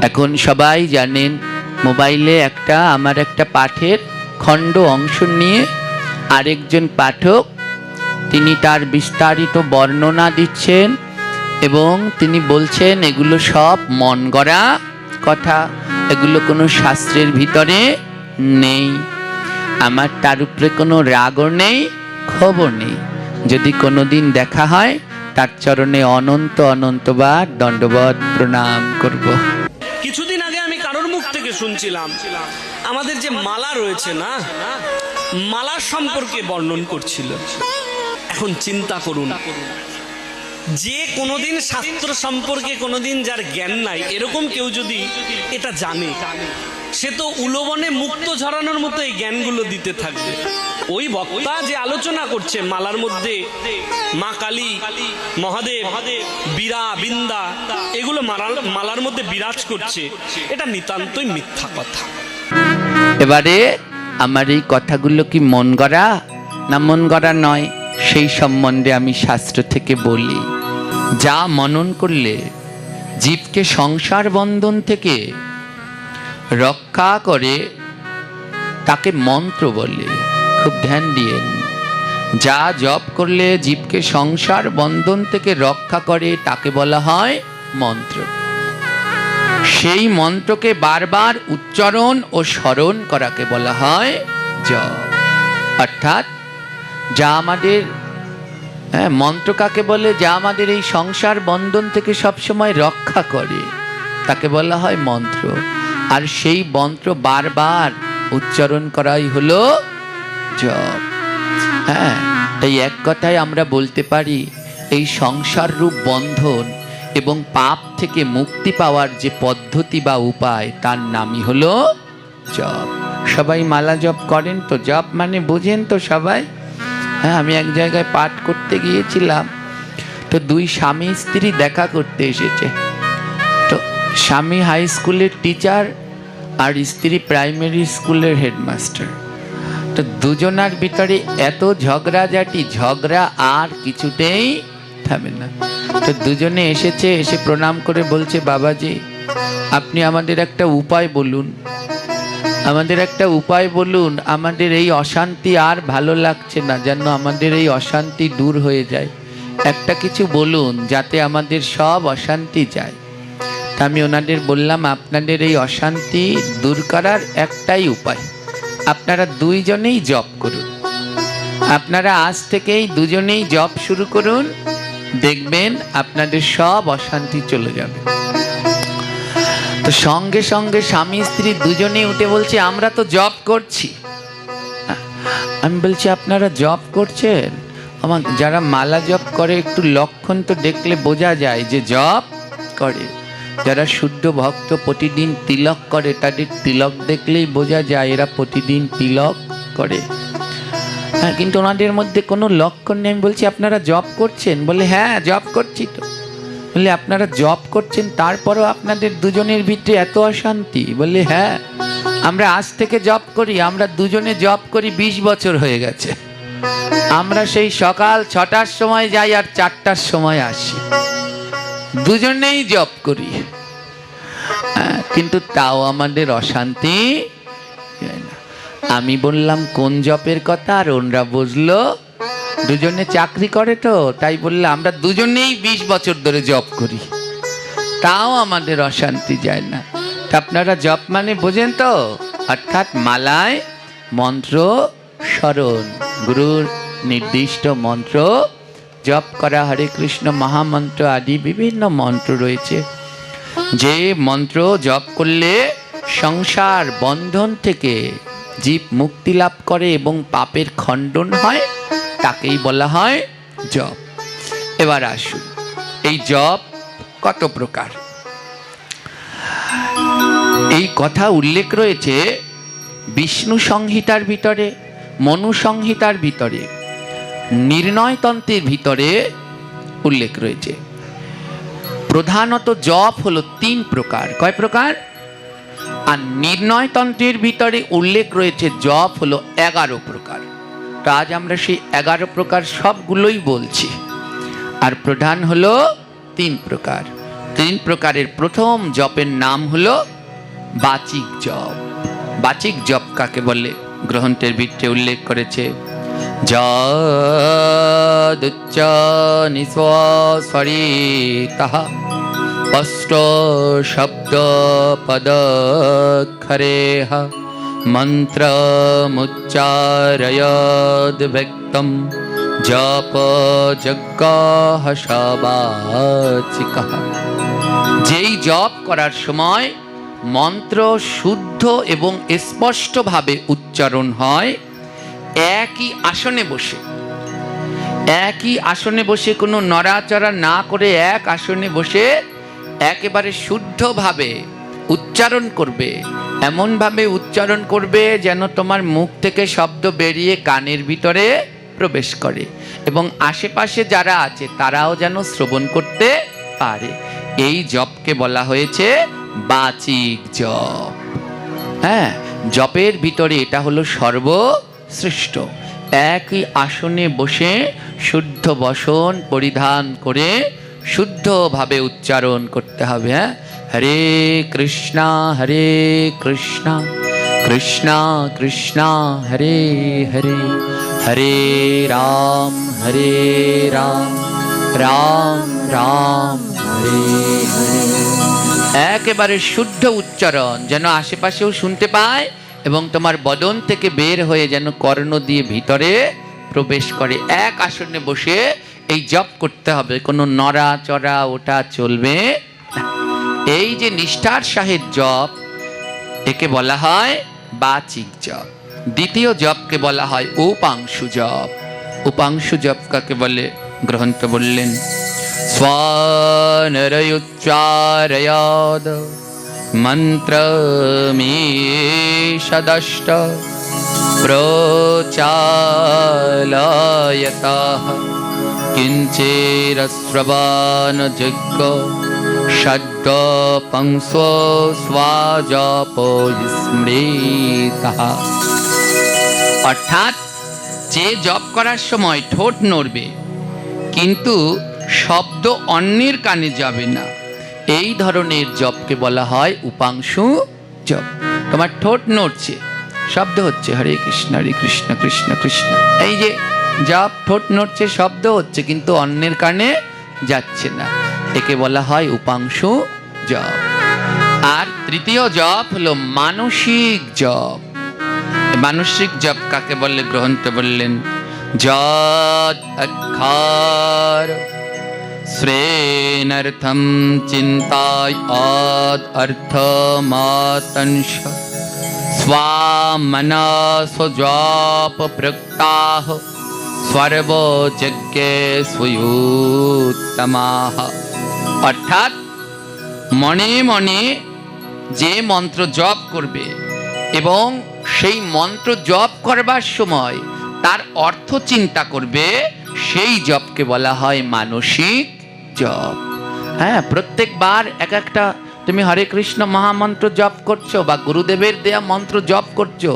এখন সবাই জানেন মোবাইলে আমার একটা পাঠের খণ্ড অংশ নিয়ে আরেকজন পাঠক তিনি তার বিস্তারিত বর্ণনা দিচ্ছেন এবং তিনি বলছেন এগুলো সব মন গড়া কথা, এগুলো কোনো শাস্ত্রের ভিতরে নেই। আমার তার উপরে কোনো রাগও নেই, ক্ষোভও নেই। যদি কোনোদিন দেখা হয় তার চরণে অনন্ত অনন্তবার দণ্ডবত প্রণাম করব। কিছুদিন আগে আমি কারোর মুখ থেকে শুনছিলাম আমাদের যে মালা রয়েছে না, মালার সম্পর্কে বর্ণন করছিল। এখন চিন্তা করুন, যে কোনোদিন শাস্ত্র সম্পর্কে কোনোদিন যার জ্ঞান নাই এরকম কেউ যদি এটা জানে, সে তো উলোবনে মুক্ত ঝরানোর মতো এই জ্ঞানগুলো দিতে থাকবে। ওই বক্তা যে আলোচনা করছে মালার মধ্যে মা কালী, মহাদেব, বীরা, বিন্দা এগুলো মালার মধ্যে বিরাজ করছে, এটা নিতান্তই মিথ্যা কথা। এবারে আমার এই কথাগুলো কি মন গড়া না মন গড়া নয়, সেই সম্বন্ধে আমি শাস্ত্র থেকে বলি। যা মনন করলে জীবকে সংসার বন্ধন থেকে রক্ষা করে তাকে মন্ত্র বলে। খুব ধ্যান দিয়েন, যা জপ করলে জীবকে সংসার বন্ধন থেকে রক্ষা করে তাকে বলা হয় মন্ত্র। সেই মন্ত্রকে বারবার উচ্চারণ ও স্মরণ করাকে বলা হয় জপ। অর্থাৎ যা আমাদের মন্ত্র কাকে বলে, যা আমাদের এই সংসার বন্ধন থেকে সবসময় রক্ষা করে তাকে বলা হয় মন্ত্র। আর সেই মন্ত্র বারবার উচ্চারণ করাই হলো জপ। তাই এক কথায় আমরা বলতে পারি এই সংসার রূপ বন্ধন এবং পাপ থেকে মুক্তি পাওয়ার যে পদ্ধতি বা উপায় তার নামই হলো জপ। সবাই মালা জপ করেন তো? জপ মানে বুঝেন তো সবাই? আমি এক জায়গায় পাঠ করতে গিয়েছিলাম, তো দুই স্বামী স্ত্রী দেখা করতে এসেছে। তো স্বামী হাই স্কুলের টিচার আর স্ত্রী প্রাইমারি স্কুলের হেডমাস্টার। তো দুজনার ভিতরে এত ঝগড়াঝাটি, ঝগড়া আর কিছুতেই থামে না। তো দুজনে এসে প্রণাম করে বলছে, বাবাজি আপনি আমাদের একটা উপায় বলুন, আমাদের একটা উপায় বলুন, আমাদের এই অশান্তি আর ভালো লাগছে না, যেন আমাদের এই অশান্তি দূর হয়ে যায়। একটা কিছু বলুন যাতে আমাদের সব অশান্তি যায়। তা আমি ওনাদের বললাম, আপনাদের এই অশান্তি দূর করার একটাই উপায়, আপনারা দুইজনেই জপ করুন। আপনারা আজ থেকেই দুজনেই জপ শুরু করুন, দেখবেন আপনাদের সব অশান্তি চলে যাবে। তো সঙ্গে সঙ্গে স্বামী স্ত্রী দুজনেই উঠে বলছে, আমরা তো জপ করছি। আমি বলছি, আপনারা জপ করছেন? আমার যারা মালা জপ করে একটু লক্ষণ তো দেখলে বোঝা যায় যে জপ করে। যারা শুদ্ধ ভক্ত প্রতিদিন তিলক করে তাদের তিলক দেখলেই বোঝা যায় এরা প্রতিদিন তিলক করে। কিন্তু ওনাদের মধ্যে কোনো লক্ষণ নেই। আমি বলছি, আপনারা জপ করছেন? বলে হ্যাঁ জপ করছি। তো বলে আপনারা জপ করছেন তারপরও আপনাদের দুজনের ভিতরে এত অশান্তি? বলে হ্যাঁ, আমরা আজ থেকে জপ করি, আমরা দুজনে জপ করি 20 বছর হয়ে গেছে। আমরা সেই সকাল 6টার সময় যাই আর 4টার সময় আসি, দুজনেই জপ করি, কিন্তু তাও আমাদের অশান্তি। আমি বললাম কোন জপের কথা, আর ওনরা বুঝলো দুজনে চাকরি করে তো তাই বললে আমরা দুজনেই 20 বছর ধরে জপ করি, তাও আমাদের অশান্তি যায় না। তা আপনারা জপ মানে বোঝেন তো? অর্থাৎ মালায় মন্ত্র স্মরণ, গুরুর নির্দিষ্ট মন্ত্র জপ করা। হরে কৃষ্ণ মহামন্ত্র আদি বিভিন্ন মন্ত্র রয়েছে, যে মন্ত্র জপ করলে সংসার বন্ধন থেকে জীব মুক্তি লাভ করে এবং পাপের খণ্ডন হয়, তাকেই বলা হয় জপ। এবার আসুন, এই জপ কত প্রকার এই কথা উল্লেখ রয়েছে বিষ্ণু সংহিতার ভিতরে, মনু সংহিতার ভিতরে, নির্ণয়তন্ত্রের ভিতরে উল্লেখ রয়েছে। প্রধানত জপ হলো 3 প্রকার। কয় প্রকার? আর নির্ণয়তন্ত্রের ভিতরে উল্লেখ রয়েছে জপ হলো 11 প্রকার। তো আজ আমরা সেই 11 প্রকার সবগুলোই বলছি। আর প্রধান হলো 3 প্রকার। তিন প্রকারের প্রথম জপের নাম হলো বাচিক জপ। বাচিক জপ কাকে বলে? গ্রন্থের ভিত্তিতে উল্লেখ করেছে, যদুচ্চ নিঃশ্বাসরিতঃ অষ্ট শব্দ পদক্ষরেহ মন্ত্রমুচ্চারয়দ ব্যক্তম জপ যজ্ঞ সবাচিকঃ। যেই জপ করার সময় মন্ত্র শুদ্ধ এবং স্পষ্টভাবে উচ্চারণ হয়, একই আসনে বসে, একই আসনে বসে কোনো নড়াচড়া না করে এক আসনে বসে একেবারে শুদ্ধভাবে উচ্চারণ করবে। এমনভাবে উচ্চারণ করবে যেন তোমার মুখ থেকে শব্দ বেরিয়ে কানের ভিতরে প্রবেশ করে এবং আশেপাশে যারা আছে তারাও যেন শ্রবণ করতে পারে। এই জপকে বলা হয়েছে বাচিক জপ। হ্যাঁ, জপের ভিতরে এটা হলো সর্বশ্রেষ্ঠ। একই আসনে বসে শুদ্ধ বসন পরিধান করে শুদ্ধভাবে উচ্চারণ করতে হবে। হ্যাঁ, হরে কৃষ্ণা কৃষ্ণ কৃষ্ণ হরে হরে, হরে রাম রাম রাম হরে হরে। একেবারে শুদ্ধ উচ্চারণ যেন আশেপাশেও শুনতে পায় এবং তোমার বদন থেকে বের হয়ে যেন কর্ণ দিয়ে ভিতরে প্রবেশ করে। এক আসনে বসে এই জপ করতে হবে, কোনো নড়াচড়া ওটা চলবে না। এই যে নিষ্ঠার সাহিত জপ, একে বলা হয় বাচিক জপ। দ্বিতীয় জপকে বলা হয় উপাংশু জপ। উপাংশু জপ কাকে বলে? গ্রন্থ বললেন, স্বনরয়ুচ্চারয়াদ মন্ত্রমেষদষ্ট প্রচালয়তঃ কিঞ্চিরশ্রবণযোগ্য ষড্গ পংসো স্বাজপো স্মৃতঃ। অর্থাৎ যে জপ করার সময় ঠোঁট নড়বে কিন্তু শব্দ অন্যের কানে যাবে না, এই ধরনের জপকে বলা হয় উপাংশু জপ। তোমার ঠোঁট নড়ছে, শব্দ হচ্ছে হরে কৃষ্ণ কৃষ্ণ কৃষ্ণ, এই যে জপ, ঠোঁট নড়ছে, শব্দ হচ্ছে কিন্তু অন্যের কানে যাচ্ছে না, একে বলা হয় উপাংশু জপ। আর তৃতীয় জপ হলো মানসিক জপ। মানসিক জপ কাকে বলে? গ্রন্থ বললেন, যদ অক্ষর শ্রেণর্থম চিন্তায় অদ অর্থমাতংশ স্বামনসো জপ প্রক্তাহ সর্বযজ্ঞে স্বয়ুত্তমাহ। অর্থাৎ মনে মনে যে মন্ত্র জপ করবে এবং সেই মন্ত্র জপ করবার সময় তার অর্থ চিন্তা করবে, সেই জপকে বলা হয় মানসিক জপ। হ্যাঁ, প্রত্যেকবার এক একটা তুমি হরে কৃষ্ণ মহামন্ত্র জপ করছো বা গুরুদেবের দেয়া মন্ত্র জপ করছো,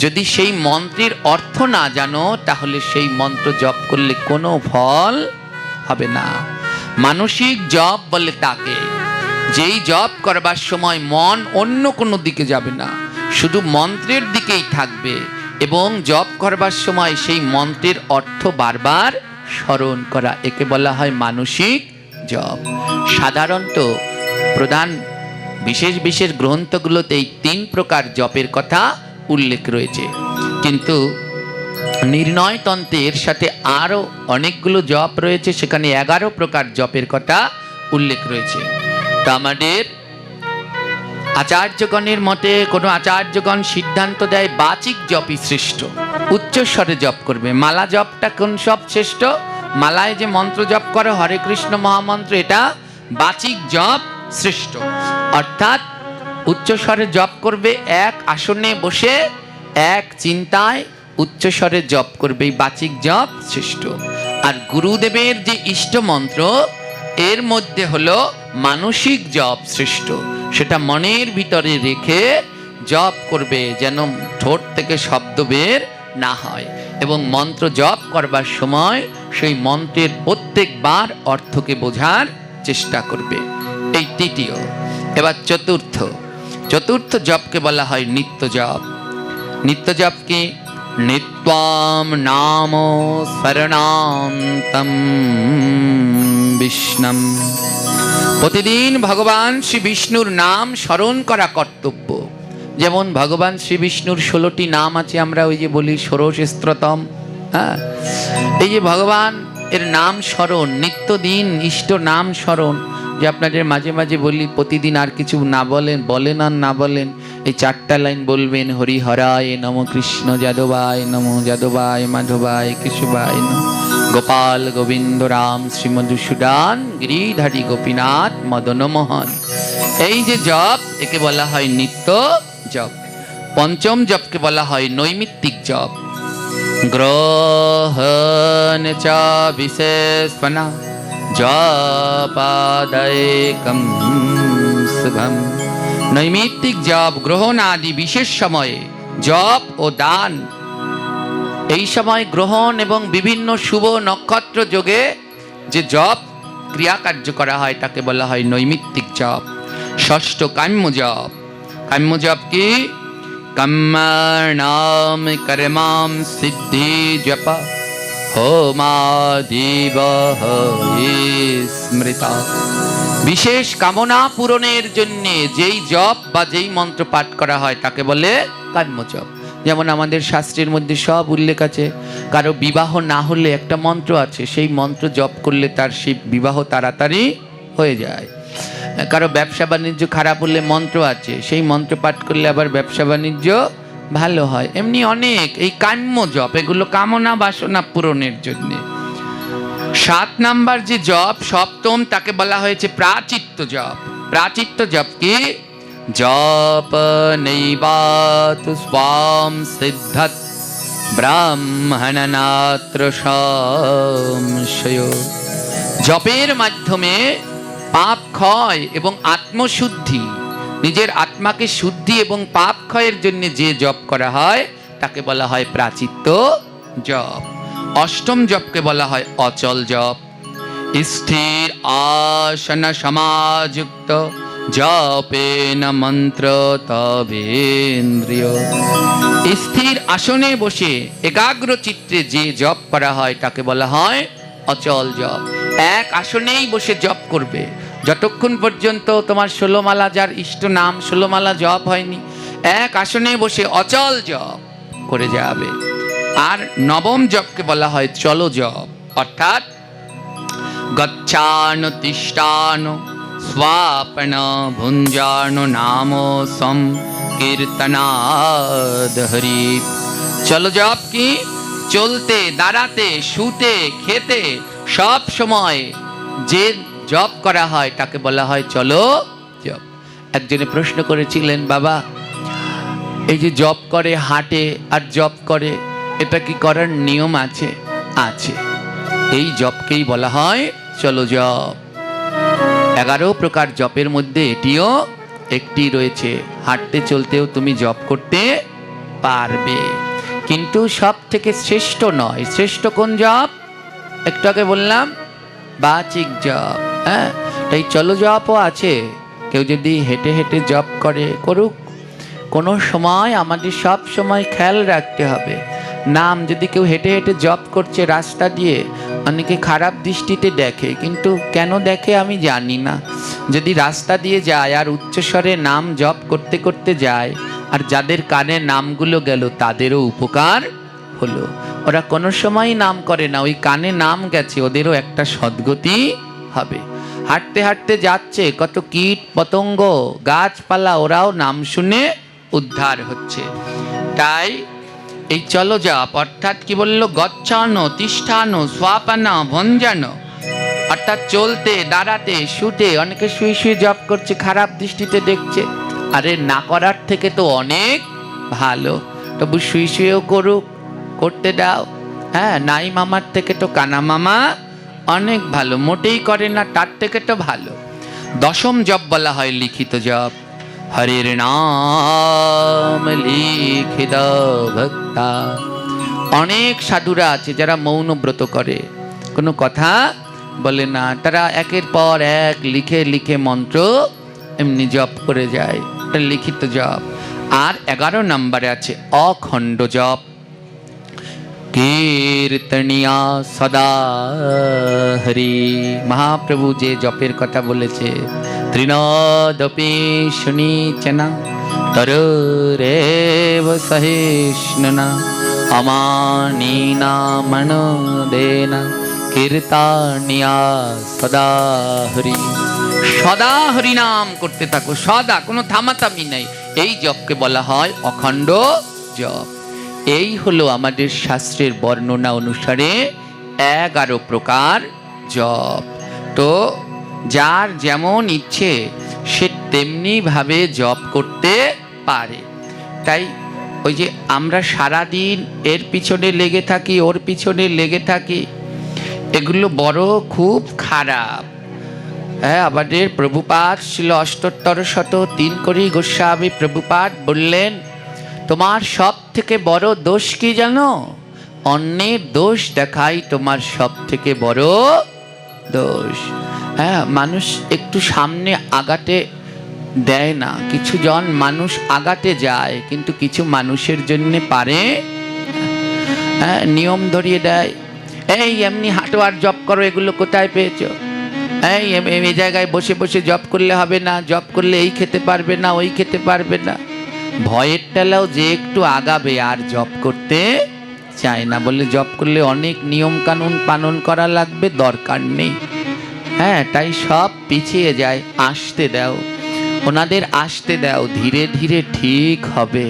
যদি সেই মন্ত্রের অর্থ না জানো তাহলে সেই মন্ত্র জপ করলে কোনো ফল হবে না। মানসিক জপ বলে তাকে, যেই জপ করবার সময় মন অন্য কোনো দিকে যাবে না, শুধু মন্ত্রের দিকেই থাকবে এবং জপ করবার সময় সেই মন্ত্রের অর্থ বারবার স্মরণ করা, একে বলা হয় মানসিক জপ। সাধারণত প্রধান বিশেষ বিশেষ গ্রন্থগুলোতে এই তিন প্রকার জপের কথা উল্লেখ রয়েছে, কিন্তু নির্ণয় তন্ত্রের সাথে আরও অনেকগুলো জপ রয়েছে, সেখানে 11 প্রকার জপের কথা উল্লেখ রয়েছে। তো আমাদের আচার্যগণের মতে কোনো আচার্যগণ সিদ্ধান্ত দেয় বাচিক জপই শ্রেষ্ঠ, উচ্চস্বরে জপ করবে। মালা জপটা কোন সব শ্রেষ্ঠ? মালায় যে মন্ত্র জপ করে হরে কৃষ্ণ মহামন্ত্র, এটা বাচিক জপ শ্রেষ্ঠ। অর্থাৎ উচ্চস্বরে জপ করবে, এক আসনে বসে এক চিন্তায় উচ্চস্বরে জপ করবে, এই বাচিক জপ শ্রেষ্ঠ। আর গুরুদেবের যে ইষ্ট মন্ত্র, এর মধ্যে হলো মানসিক জপ শ্রেষ্ঠ, সেটা মনের ভিতরে রেখে জপ করবে যেন ঠোঁট থেকে শব্দ বের না হয়, এবং মন্ত্র জপ করবার সময় সেই মন্ত্রের প্রত্যেকবার অর্থকে বোঝার চেষ্টা করবে। এই তৃতীয়। এবার চতুর্থ। চতুর্থ জপকে বলা হয় নিত্য জপ। নিত্য জপ কি? নিত্যাম নাম স্মরণান্তম বিষ্ণুম। প্রতিদিন ভগবান শ্রী বিষ্ণুর নাম স্মরণ করা কর্তব্য। যেমন ভগবান শ্রী বিষ্ণুর 16টি নাম আছে, আমরা ওই যে বলি ষোড়শস্ত্রতম। হ্যাঁ, এই যে ভগবান এর নাম স্মরণ, নিত্যদিন ইষ্ট নাম স্মরণ, যে আপনাদের মাঝে মাঝে বলি প্রতিদিন আর কিছু না বলেন আর না বলেন, এই 4টা লাইন বলবেন। হরি হরায় নম, কৃষ্ণ যাদবায় নম, যাদবায় মাধবায় কেশবায় নম, গোপাল গোবিন্দ রাম শ্রী মধুসূদন গিরিধারী গোপীনাথ মদন মোহন। এই যে জপ, একে বলা হয় নিত্য জপ। পঞ্চম জপকে বলা হয় নৈমিত্তিক জপ। গ্রহণ চ বিশেষণা জপাদৈকম শুভম। নৈমিত্তিক জপ গ্রহণ আদি বিশেষ সময়ে জপ ও দান। এই সময় গ্রহণ এবং বিভিন্ন শুভ নক্ষত্র যোগে যে জপ ক্রিয়াকার্য করা হয় তাকে বলা হয় নৈমিত্তিক জপ। ষষ্ঠ কাম্য জপ। কাম্য জপ কি? কর্মণাম কর্মাম সিদ্ধি জপ হোমাদিব স্মৃতা। বিশেষ কামনা পূরণের জন্য যেই জপ বা যেই মন্ত্র পাঠ করা হয় তাকে বলে কাম্য জপ। যেমন আমাদের শাস্ত্রের মধ্যে সব উল্লেখ আছে, কারো বিবাহ না হলে একটা মন্ত্র আছে, সেই মন্ত্র জপ করলে তার সেই বিবাহ তাড়াতাড়ি হয়ে যায়। কারো ব্যবসা বাণিজ্য খারাপ হলে মন্ত্র আছে, সেই মন্ত্র পাঠ করলে আবার ব্যবসা বাণিজ্য ভালো হয়। এমনি অনেক এই কাম্য জপ, এগুলো কামনা বাসনা পূরণের জন্য। 7 নাম্বার যে জপ, সপ্তম, তাকে বলা হয়েছে প্রাচিত্য জপ। প্রাচিত্য জপ কি? জপ নৈবাত স্বাম সিদ্ধত ব্রাহ্মণনাত্র সংশয়। জপের মাধ্যমে পাপ ক্ষয় এবং আত্মশুদ্ধি, নিজের আত্মাকে শুদ্ধি এবং পাপ ক্ষয়ের জন্য যে জপ করা হয় তাকে বলা হয় প্রাচিত্য জপ। অষ্টম জপকে বলা হয় অচল জপ। স্থির আসন সমাযুক্ত জপেন মন্ত্র তবেন্দ্রিয়। স্থির আসনে বসে একাগ্র চিত্তে যে জপ করা হয় তাকে বলা হয় অচল জপ। এক আসনেই বসে জপ করবে, যতক্ষণ পর্যন্ত তোমার 16 মালা যার ইষ্ট নাম 16 মালা জপ হয়নি, এক আসনে বসে অচল জপ করে যাবে। আর নবম জপকে বলা হয় চল জপ, অর্থাৎ গচ্ছান তিষ্ঠান স্বাপন ভুঞ্জান নাম সংকীর্তনাদ হরি। চল জপ কি? চলতে, দাঁড়াতে, শুতে, খেতে সব সময় যে জপ করা হয় তাকে বলা হয় চলো জপ। একজনে প্রশ্ন করেছিলেন, বাবা এই যে জপ করে হাঁটে আর জপ করে, এটা কি করার নিয়ম আছে? আছে। এই জপকেই বলা হয় চলো জপ। 11 প্রকার জপের মধ্যে এটিও একটি রয়েছে। হাঁটতে চলতেও তুমি জপ করতে পারবে, কিন্তু সব থেকে শ্রেষ্ঠ নয়। শ্রেষ্ঠ কোন জপ? একটু আগে বললাম বাচিক জপ। হ্যাঁ, তাই চলো জপও আছে। কেউ যদি হেঁটে হেঁটে জপ করে, করুক। কোনো সময় আমাদের সব সময় খেয়াল রাখতে হবে, নাম যদি কেউ হেঁটে হেঁটে জপ করছে রাস্তা দিয়ে, অনেকে খারাপ দৃষ্টিতে দেখে, কিন্তু কেন দেখে আমি জানি না। যদি রাস্তা দিয়ে যায় আর উচ্চস্বরে নাম জপ করতে করতে যায়, আর যাদের কানে নামগুলো গেল তাদেরও উপকার হলো। ওরা কোনো সময় নাম করে না, ওই কানে নাম গেছে, ওদেরও একটা সদ্গতি হবে। হাঁটতে হাঁটতে যাচ্ছে, কত কীট পতঙ্গ গাছপালা, ওরাও নাম শুনে উদ্ধার হচ্ছে। তাই এই চলো জপ অর্থাৎ কি বললো? গচ্ছানো তিষ্ঠানো স্বাপানো ভঞ্জানো, অর্থাৎ চলতে, দাঁড়াতে, শুতে। অনেকে শুয়ে শুয়ে জপ করছে, খারাপ দৃষ্টিতে দেখছে। আরে না করার থেকে তো অনেক ভালো। তবু শুয়ে শুয়েও করুক, করতে দাও। হ্যাঁ, নাই মামার থেকে তো কানা মামা অনেক ভালো। মোটেই করে না, তার থেকে তো ভালো। দশম জপ বলা হয় লিখিত জপ। হরির নাম লিখিত ভক্তা। অনেক সাধুরা আছে যারা মৌন ব্রত করে, কোনো কথা বলে না, তারা একের পর এক লিখে লিখে মন্ত্র এমনি জপ করে যায়, এটা লিখিত জপ। আর 11 নম্বরে আছে অখণ্ড জপ। কীর্তনিয়া সদা হরি, মহাপ্রভু যে জপের কথা বলেছে, তৃণদপি শুনিচনা তরুরেব সহিষ্ণুনা অমানিনা মনোদেনা কীর্তনিয়া সদা হরি। সদা হরি নাম করতে থাকো, সদা, কোনো থামাথামি নেই। এই জপকে বলা হয় অখণ্ড জপ। এই হলো আমাদের শাস্ত্রের বর্ণনা অনুসারে 11 প্রকার জপ। তো যার যেমন ইচ্ছে সে তেমনি ভাবে জপ করতে পারে। তাই ওই যে আমরা সারাদিন এর পিছনে লেগে থাকি, ওর পিছনে লেগে থাকি, এগুলো বড় খুব খারাপ। হ্যাঁ, আমাদের প্রভুপাদ ছিল অষ্টোত্তর শত 3 কোটি গোস্বামী প্রভুপাদ বললেন, তোমার সব থেকে বড় দোষ কি জানো? অন্যের দোষ দেখাই তোমার সব থেকে বড় দোষ। হ্যাঁ, মানুষ একটু সামনে আগাতে দেয় না, কিছু জন মানুষ আগাতে যায়, কিন্তু কিছু মানুষের জন্য পারে, হ্যাঁ, নিয়ম ধরিয়ে দেয়, এই এমনি হাঁটো আর জপ করো, এগুলো কোথায় পেয়েছো? এই জায়গায় বসে বসে জপ করলে হবে না, জপ করলে এই খেতে পারবে না, ওই খেতে পারবে না। ভয়ের টেলাও যে একটু আগাবে আর জপ করতে চায় না, বলে জপ করলে অনেক নিয়ম কানুন পালন করা লাগবে, দরকার নেই। হ্যাঁ, তাই সব পিছিয়ে যায়। আসতে দাও, ওনাদের আসতে দাও, ধীরে ধীরে ঠিক হবে।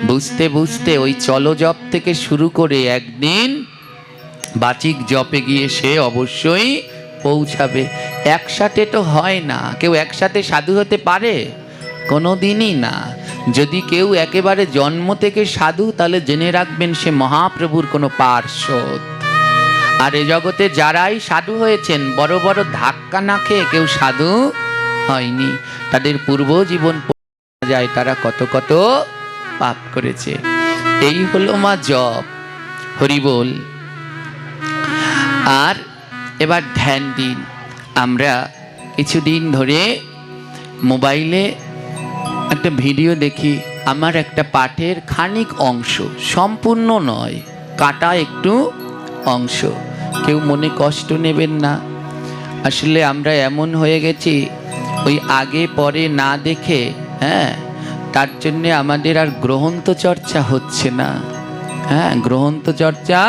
বুঝতে বুঝতে ওই চলো জপ থেকে শুরু করে একদিন বাচিক জপে গিয়ে সে অবশ্যই পৌঁছাবে। একসাথে তো হয় না, কেউ একসাথে সাধু হতে পারে? কোনো দিনই না। যদি কেউ একেবারে জন্ম থেকে সাধু, তাহলে জেনে রাখবেন সে মহাপ্রভুর কোনো পার্ষদ। আর এ জগতে যারাই সাধু হয়েছেন, বড় বড় ধাক্কা না খেয়ে কেউ সাধু হয়নি। তাদের পূর্ব জীবন যায়, তারা কত কত পাপ করেছে। এই হলো মা জপ, হরি বল। আর এবার ধ্যান দিন। আমরা কিছুদিন ধরে মোবাইলে একটা ভিডিও দেখি, আমার একটা পাঠের খানিক অংশ, সম্পূর্ণ নয়, কাটা একটু অংশ। কেউ মনে কষ্ট নেবেন না। আসলে আমরা এমন হয়ে গেছি, ওই আগে পরে না দেখে, হ্যাঁ, তার জন্যে আমাদের আর গ্রন্থ চর্চা হচ্ছে না। হ্যাঁ, গ্রন্থ চর্চা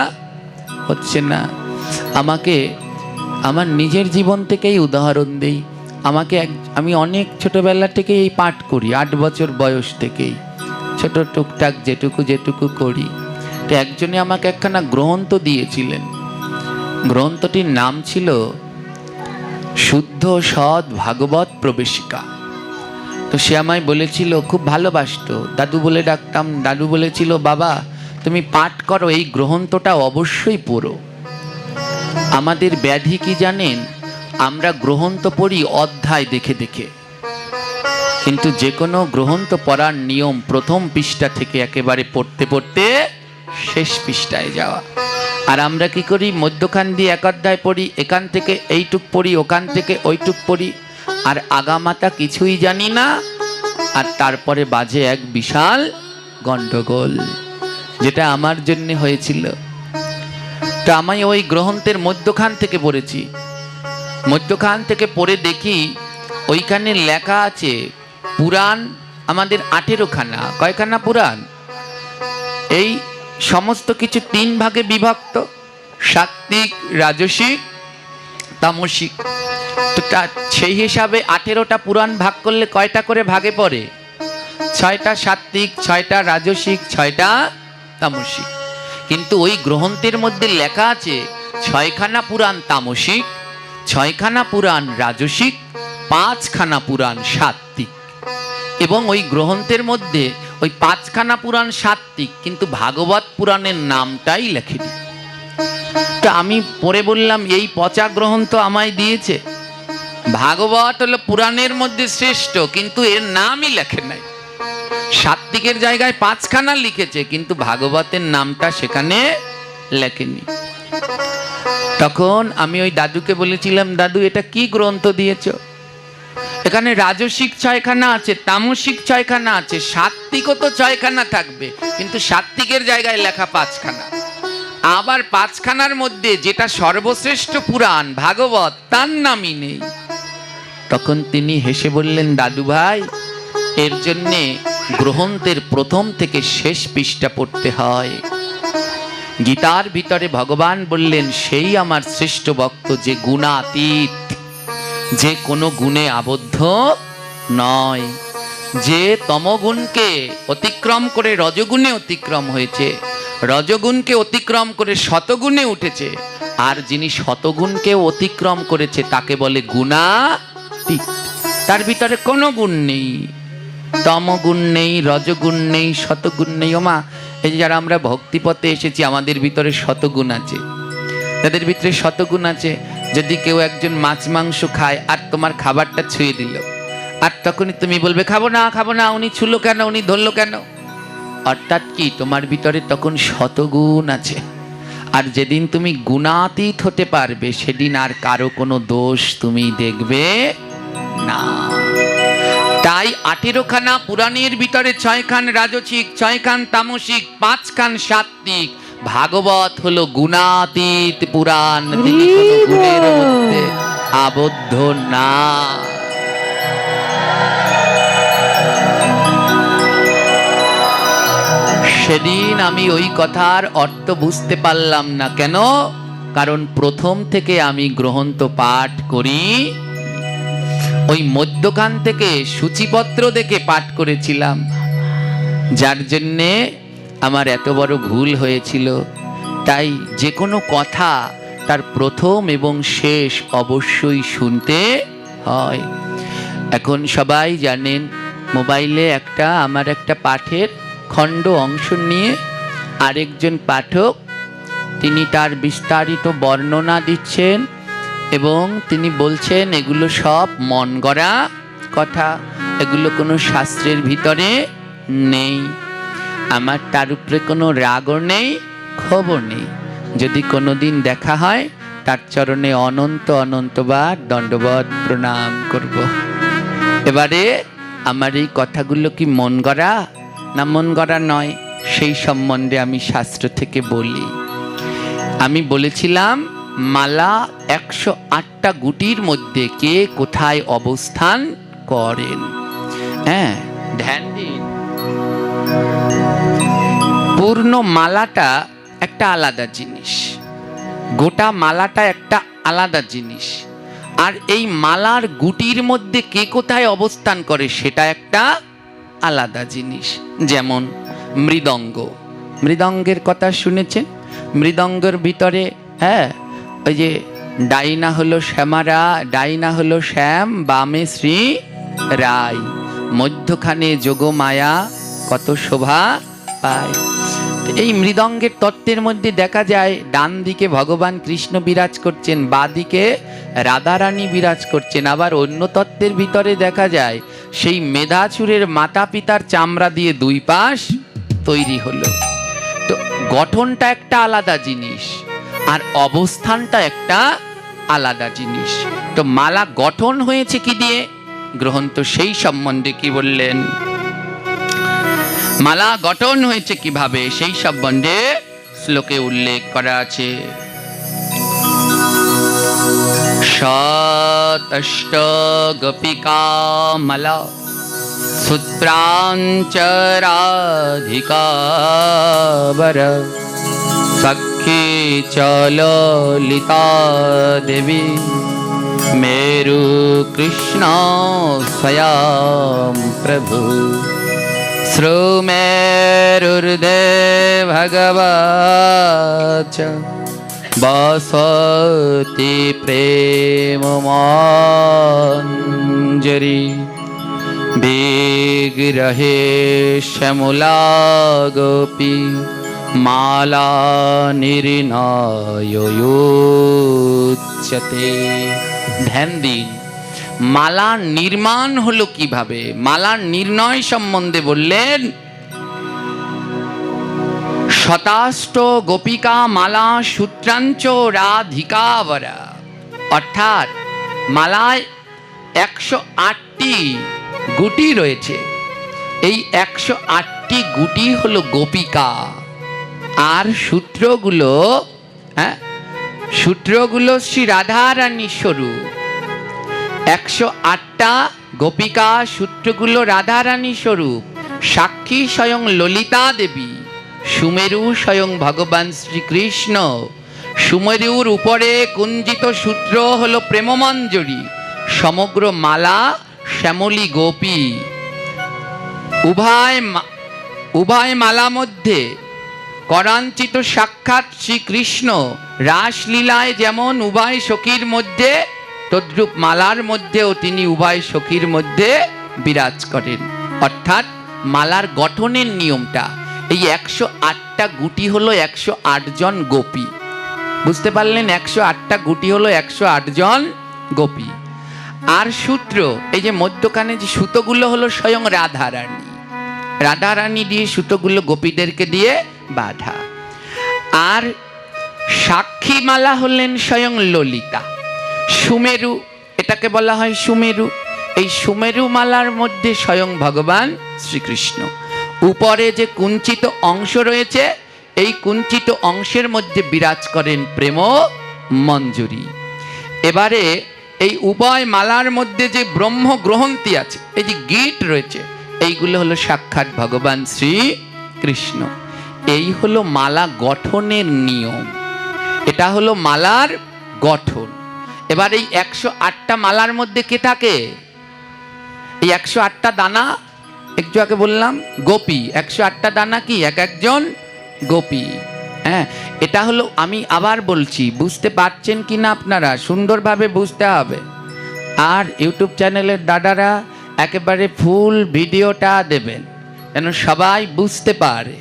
হচ্ছে না। আমাকে আমার নিজের জীবন থেকেই উদাহরণ দেই। আমি অনেক ছোটবেলা থেকেই এই পাঠ করি, 8 বছর বয়স থেকেই, ছোট টুকটাক যেটুকু করি। তো একজনে আমাকে একখানা গ্রন্থ দিয়েছিলেন। গ্রন্থটির নাম ছিল শুদ্ধ সৎ ভাগবত প্রবেশিকা। তো সে আমায় বলেছিল, খুব ভালোবাসতো, দাদু বলে ডাকতাম। দাদু বলেছিল, বাবা তুমি পাঠ করো, এই গ্রন্থটা অবশ্যই পড়ো। আমাদের ব্যাধি কি জানেন? আমরা গ্রন্থ পড়ি অধ্যায় দেখে দেখে, কিন্তু যে কোনো গ্রন্থ পড়ার নিয়ম প্রথম পৃষ্ঠা থেকে একেবারে পড়তে পড়তে শেষ পৃষ্ঠায় যাওয়া। আর আমরা কি করি? মধ্যখান দিয়ে এক অধ্যায় পড়ি, এখান থেকে এইটুক পড়ি, ওখান থেকে ওইটুক পড়ি, আর আগামাতা কিছুই জানি না। আর তারপরে বাজে এক বিশাল গন্ডগোল, যেটা আমার জন্য হয়েছিল। তো আমি ওই গ্রন্থের মধ্যখান থেকে পড়েছি। মধ্যখান থেকে পড়ে দেখি ওইখানে লেখা আছে পুরাণ আমাদের 18 খানা। কয়খানা পুরাণ? এই সমস্ত কিছু 3 ভাগে বিভক্ত, সাত্ত্বিক, রাজসিক, তামসিক। তো সেই হিসাবে 18টা পুরাণ ভাগ করলে কয়টা করে ভাগে পড়ে? 6টা সাত্ত্বিক, 6টা রাজসিক, 6টা তামসিক। কিন্তু ওই গ্রন্থের মধ্যে লেখা আছে 6খানা পুরাণ তামসিক, 6খানা পুরাণ রাজসিক, 5খানা পুরাণ সাত্ত্বিক। এবং ওই গ্রন্থের মধ্যে ওই 5খানা পুরাণ সাত্ত্বিক, কিন্তু ভাগবত পুরাণের নামটাই লেখেনি। তা আমি পড়ে বললাম, এই পচা গ্রন্থ আমায় দিয়েছে। ভাগবত হলো পুরাণের মধ্যে শ্রেষ্ঠ, কিন্তু এর নামই লেখে নাই। সাত্ত্বিকের জায়গায় 5খানা লিখেছে, কিন্তু ভাগবতের নামটা সেখানে লেখেনি। তখন আমি ওই দাদুকে বলেছিলাম, দাদু এটা কি গ্রন্থ দিয়েছ? এখানে রাজসিক 6খানা আছে, তামসিক 6খানা আছে, সাত্ত্বিকও তো 6খানা থাকবে, কিন্তু সাত্ত্বিকের জায়গায় লেখা 5খানা। আবার 5খানার মধ্যে যেটা সর্বশ্রেষ্ঠ পুরাণ ভাগবত, তার নামই নেই। তখন তিনি হেসে বললেন, দাদু ভাই, এর জন্যে গ্রন্থের প্রথম থেকে শেষ পৃষ্ঠা পড়তে হয়। গীতার ভিতরে ভগবান বললেন, সেই আমার শ্রেষ্ঠ ভক্ত যে গুণাতীত, যে কোনো গুণে আবদ্ধ নয়, যে তমগুণকে অতিক্রম করে রজগুণে অতিক্রম হয়েছে, রজগুণকে অতিক্রম করে শতগুণে উঠেছে, আর যিনি শতগুণকে অতিক্রম করেছে তাকে বলে গুণাতীত। তার ভিতরে কোনো গুণ নেই, তমগুণ নেই, রজগুণ নেই, শতগুণ নেই। ওমা, এই যে যারা আমরা ভক্তিপথে এসেছি, আমাদের ভিতরে শতগুণ আছে, তাদের ভিতরে শতগুণ আছে। যদি কেউ একজন মাছ মাংস খায় আর তোমার খাবারটা ছুঁয়ে দিল, আর তখনই তুমি বলবে খাবো না, খাবো না, উনি ছুলো কেন, উনি ধরলো কেন? অর্থাৎ কি, তোমার ভিতরে তখন শতগুণ আছে। আর যেদিন তুমি গুণাতীত হতে পারবে, সেদিন আর কারো কোনো দোষ তুমি দেখবে না। তাই 18খানা পুরাণের ভিতরে 6খান রাজসিক, 6খান তামসিক, 5খান সাত্ত্বিক। ভাগবত হলো গুণাতীত পুরাণ, তিনি কোনো গুণের মধ্যে আবদ্ধ না। সেদিন আমি ওই কথার অর্থ বুঝতে পারলাম না। কেন? কারণ প্রথম থেকে আমি গ্রন্থ পাঠ করি, ওই মধ্যখান থেকে সূচিপত্র দেখে পাঠ করেছিলাম, যার জন্যে আমার এত বড় ভুল হয়েছিল। তাই যে কোনো কথা তার প্রথম এবং শেষ অবশ্যই শুনতে হয়। এখন সবাই জানেন, মোবাইলে আমার একটা পাঠের খণ্ড অংশ নিয়ে আরেকজন পাঠক তিনি তার বিস্তারিত বর্ণনা দিচ্ছেন, এবং তিনি বলছেন এগুলো সব মন গড়া কথা, এগুলো কোনো শাস্ত্রের ভিতরে নেই। আমার তার উপরে কোনো রাগও নেই, ক্ষোভও নেই। যদি কোনোদিন দেখা হয়, তার চরণে অনন্ত অনন্তবার দণ্ডবত প্রণাম করব। এবারে আমার এই কথাগুলো কি মন গড়া না মন গড়া নয়, সেই সম্বন্ধে আমি শাস্ত্র থেকে বলি। আমি বলেছিলাম, মালা 108টা গুটির মধ্যে কে কোথায় অবস্থান করেন। হ্যাঁ, ধ্যান দিন। পূর্ণ মালাটা একটা আলাদা জিনিস, গোটা মালাটা একটা আলাদা জিনিস, আর এই মালার গুটির মধ্যে কে কোথায় অবস্থান করে সেটা একটা আলাদা জিনিস। যেমন মৃদঙ্গ, মৃদঙ্গের কথা শুনেছেন? মৃদঙ্গের ভিতরে ওই যে ডাইনা হলো শ্যামারা, ডাইনা হলো শ্যাম, বামে শ্রী রায়, মধ্যখানে যোগমায়া কত শোভা পায়। এই মৃদঙ্গের তত্ত্বের মধ্যে দেখা যায়, ডান দিকে ভগবান কৃষ্ণ বিরাজ করছেন, বাঁ দিকে রাধারানী বিরাজ করছেন। আবার অন্য তত্ত্বের ভিতরে দেখা যায়, সেই মেধাচুরের মাতা পিতার চামড়া দিয়ে দুই পাশ তৈরি হলো। তো গঠনটা একটা আলাদা জিনিস, আর অবস্থানটা একটা আলাদা জিনিস। তো মালা গঠন হয়েছে কি দিয়ে? গ্রন্থ সেই সম্বন্ধে কি বললেন, মালা গঠন হয়েছে কিভাবে সেই সম্বন্ধে শ্লোকে উল্লেখ করা আছে। শতষ্ট গোপিকা মালা সূত্রাঞ্চরাধিকা বর সখী চলিতা দেবী মেরু কৃষ্ণ স্বয়ং প্রভু শ্রুমেরুর্দে ভগবৎ বসতি প্রেম মঞ্জরি বিগ্রহে শ্যামলা গোপী মালা নির্ণয়োচ্যতে। ধ্যান দিন, মালার নির্মাণ হলো কিভাবে, মালার নির্ণয় সম্বন্ধে বললেন, শতাষ্ট গোপিকা মালা সূত্রাঞ্চ রাধিকাবরা, অর্থাৎ মালায় 108টি গুটি রয়েছে। এই 108টি গুটি হলো গোপিকা, আর সূত্রগুলো শ্রী রাধারানী স্বরূপ। 108টা গোপিকা সূত্রগুলো রাধারানী স্বরূপ। সাক্ষী স্বয়ং ললিতা দেবী, সুমেরু স্বয়ং ভগবান শ্রীকৃষ্ণ। সুমেরুর উপরে কুঞ্জিত সূত্র হলো প্রেমমঞ্জরি, সমগ্র মালা শ্যামলী গোপী। উভয় মালা মধ্যে করাঞ্চিত সাক্ষাৎ শ্রীকৃষ্ণ। রাসলীলায় যেমন উভয় সখীর মধ্যে, তদ্রূপ মালার মধ্যেও তিনি উভয় সখীর মধ্যে বিরাজ করেন। অর্থাৎ মালার গঠনের নিয়মটা, এই 108টা গুটি হলো 108 জন গোপী। বুঝতে পারলেন? 108টা গুটি হলো 108 জন গোপী। আর সূত্র, এই যে মধ্যখানে যে সুতোগুলো হলো স্বয়ং রাধারানী। রাধারানী দিয়ে সুতোগুলো গোপীদেরকে দিয়ে বাঁধা। আর সাক্ষী মালা হলেন স্বয়ং ললিতা। সুমেরু, এটাকে বলা হয় সুমেরু। এই সুমেরু মালার মধ্যে স্বয়ং ভগবান শ্রীকৃষ্ণ। উপরে যে কুঞ্চিত অংশ রয়েছে, এই কুঞ্চিত অংশের মধ্যে বিরাজ করেন প্রেম মঞ্জুরি। এবারে এই উভয় মালার মধ্যে যে ব্রহ্ম গ্রহন্তী আছে, এই যে গীট রয়েছে, এইগুলো হলো সাক্ষাৎ ভগবান শ্রীকৃষ্ণ। এই হলো মালা গঠনের নিয়ম। এটা হলো মালার গঠন। এবার এই 108টা মালার মধ্যে কে থাকে? এই 108টা দানা, একটু আগে বললাম গোপী। 108টা দানা কি? এক একজন গোপী। হ্যাঁ, এটা হলো, আমি আবার বলছি, বুঝতে পারছেন কি না আপনারা? সুন্দরভাবে বুঝতে হবে। আর ইউটিউব চ্যানেলের দাদারা একেবারে ফুল ভিডিওটা দেবেন যেন সবাই বুঝতে পারে।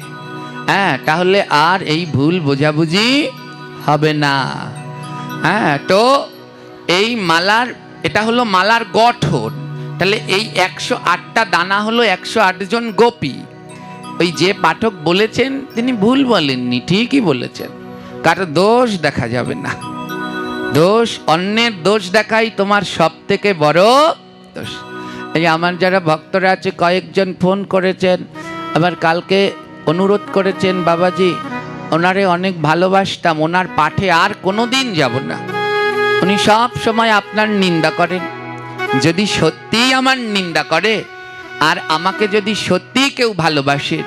হ্যাঁ, তাহলে আর এই ভুল বোঝাবুঝি হবে না। হ্যাঁ, তো এই মালার, এটা হলো মালার গঠন। তাহলে এই 108টা দানা হলো 108 জন গোপী। ওই যে পাঠক বলেছেন তিনি ভুল বলেননি, ঠিকই বলেছেন। কারো দোষ দেখা যাবে না। দোষ, অন্যের দোষ দেখাই তোমার সব থেকে বড় দোষ। এই আমার যারা ভক্তরা আছে, কয়েকজন ফোন করেছেন, আবার কালকে অনুরোধ করেছেন, বাবাজি ওনারে অনেক ভালোবাসতাম, ওনার পাঠে আর কোনোদিন যাব না। উনি সব সময় আপনার নিন্দা করেন। যদি সত্যিই আমার নিন্দা করে, আর আমাকে যদি সত্যিই কেউ ভালোবাসে,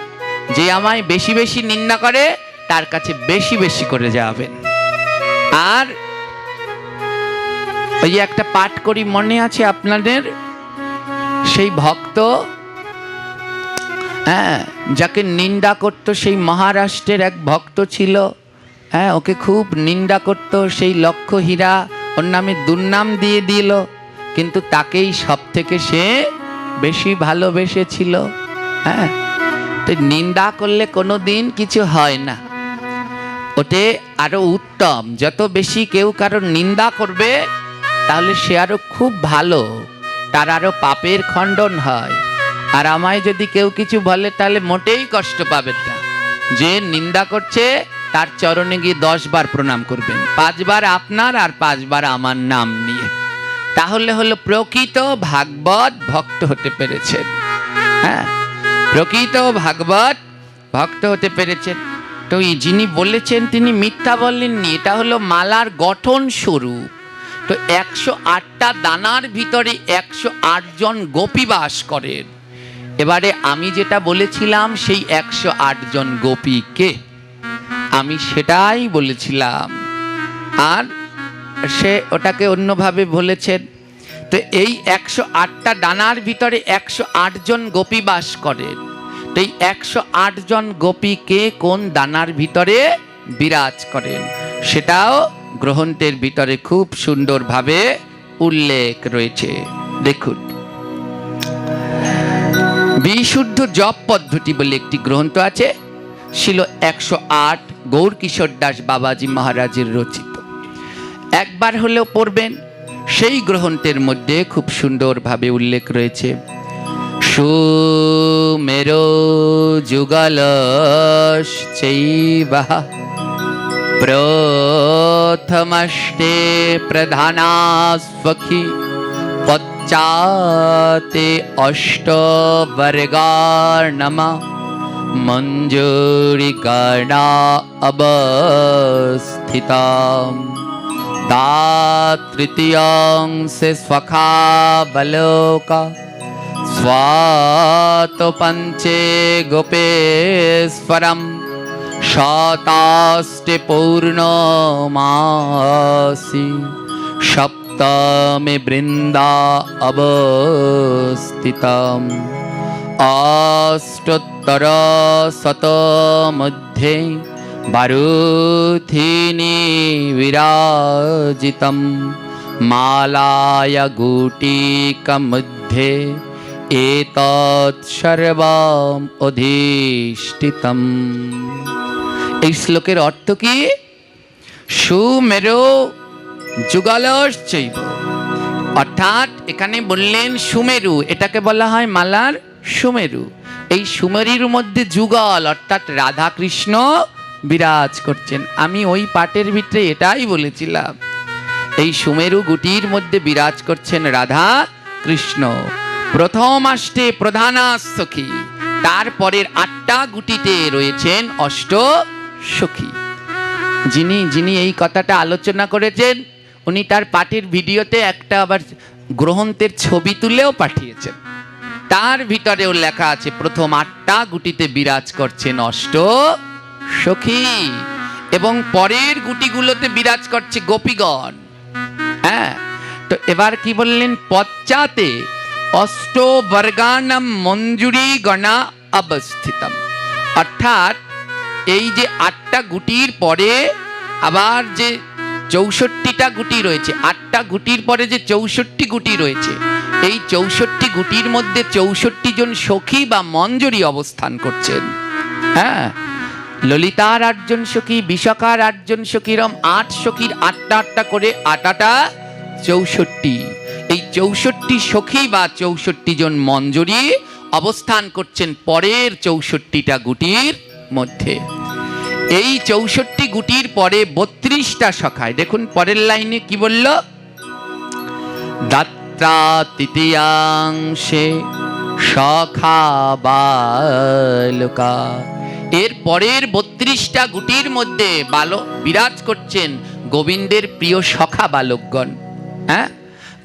যে আমায় বেশি বেশি নিন্দা করে তার কাছে বেশি বেশি করে যাবেন। আর ওই যে একটা পাঠ করি, মনে আছে আপনাদের? সেই ভক্ত, হ্যাঁ, যাকে নিন্দা করতো, সেই মহারাষ্ট্রের এক ভক্ত ছিল। হ্যাঁ, ওকে খুব নিন্দা করতো, সেই লক্ষ হীরা ওর নামে দুর্নাম দিয়ে দিল, কিন্তু তাকেই সব থেকে সে বেশি ভালোবেসেছিল। হ্যাঁ, তো নিন্দা করলে কোনো দিন কিছু হয় না। ওতে আরো উত্তম, যত বেশি কেউ কারোর নিন্দা করবে তাহলে সে আরো খুব ভালো, তার আরো পাপের খণ্ডন হয়। আর আমায় যদি কেউ কিছু বলে তাহলে মোটেই কষ্ট পাবেন না। যে নিন্দা করছে তার চরণে গিয়ে 10 বার প্রণাম করবেন, 5 বার আপনার আর 5 বার আমার নাম নিয়ে। তাহলে হলো প্রকৃত ভাগবত ভক্ত হতে পেরেছেন। হ্যাঁ, প্রকৃত ভাগবত ভক্ত হতে পেরেছেন। তো এই যিনি বলেছেন তিনি মিথ্যা বলেননি, এটা হলো মালার গঠন স্বরূপ। তো 108টা দানার ভিতরে 108 জন গোপী বাস করেন। এবারে আমি যেটা বলেছিলাম সেই 108 জন গোপী কে, আমি সেটাই বলেছিলাম, আর সে ওটাকে অন্যভাবে বলেছেন। তো এই 108টা দানার ভিতরে 108 জন গোপী বাস করেন। তো এই 108 জন গোপী কে কোন দানার ভিতরে বিরাজ করেন সেটাও গ্রন্থের ভিতরে খুব সুন্দরভাবে উল্লেখ রয়েছে। দেখুন, বিশুদ্ধ জপ পদ্ধতি বলে একটি গ্রন্থ আছে, ছিল 108 গৌরকিশোর দাস বাবাজি মহারাজের রচিত। একবার হলেও পড়বেন। সেই গ্রন্থের মধ্যে খুব সুন্দরভাবে উল্লেখ রয়েছে, সুমেরো যুগলশ্চৈব প্রথমষ্টে প্রধানাস্বখী পশ্চাতে অষ্টবর্গার্ণমা মঞ্জুরিগণা অবস্থিতাম তা তৃতীয়াংশে স্বখা বলোকা স্বাত পঞ্চে গোপেশ্বরম শতাস্তে পূর্ণমাসি সপ্তমে বৃন্দা অবস্থিতম অষ্টোত্তর শত মধ্যে বারুথিনী বিরাজিতম মালায় গুটিকা মধ্যে এতৎ সর্বম অধিষ্ঠিতম। এই শ্লোকের অর্থ কি? সুমেরু যুগলশ্চৈব, অর্থাৎ এখানে বললেন সুমেরু, এটাকে বলা হয় মালার সুমেরু। এই সুমেরুর মধ্যে যুগল অর্থাৎ রাধা কৃষ্ণ বিরাজ করছেন। আমি ওই পাঠের ভিতরে এটাই বলেছিলাম, এই সুমেরু গুটির মধ্যে বিরাজ করছেন রাধা কৃষ্ণ। প্রথম আষ্টে প্রধানাসখী, তারপরের 8টা গুটিতে রয়েছেন অষ্ট সখী। যিনি এই কথাটা আলোচনা করেছেন উনি তার পাঠের ভিডিওতে একটা আবার গ্রন্থের ছবি তুলেও পাঠিয়েছেন। তার ভিতরেও লেখা আছে প্রথম 8টা গুটিতে বিরাজ করছেন অষ্ট সখী এবং পরের গুটিগুলোতে বিরাজ করছে গোপীগণ। হ্যাঁ, তো এবার কি বললেন? পশ্চাতে অষ্টবর্গানাম মঞ্জুরি গণা অবস্থিতম, অর্থাৎ এই যে 8টা গুটির পরে আবার যে 64টা গুটি রয়েছে, 8টা গুটির পরে যে 64 গুটি রয়েছে, এই 64 গুটির মধ্যে 64 জন সখী বা মঞ্জুরি অবস্থান করছেন। হ্যাঁ, ললিতার 8 জন সখী, বিশাখার 8 জন সখীরম 8 সখীর 8টা করে 8টা 64। এই 64 সখী বা 64 জন মঞ্জুরি অবস্থান করছেন পরের 64টা গুটির মধ্যে। এই 64 গুটির পরে 32টা সখায়, দেখুন পরের লাইনে কি বলল? দাত্রা তৃতীয়াংশে সখা বালকা, এর পরের 32টা গুটির মধ্যে বিরাজ করছেন গোবিন্দের প্রিয় সখা বালকগণ। হ্যাঁ,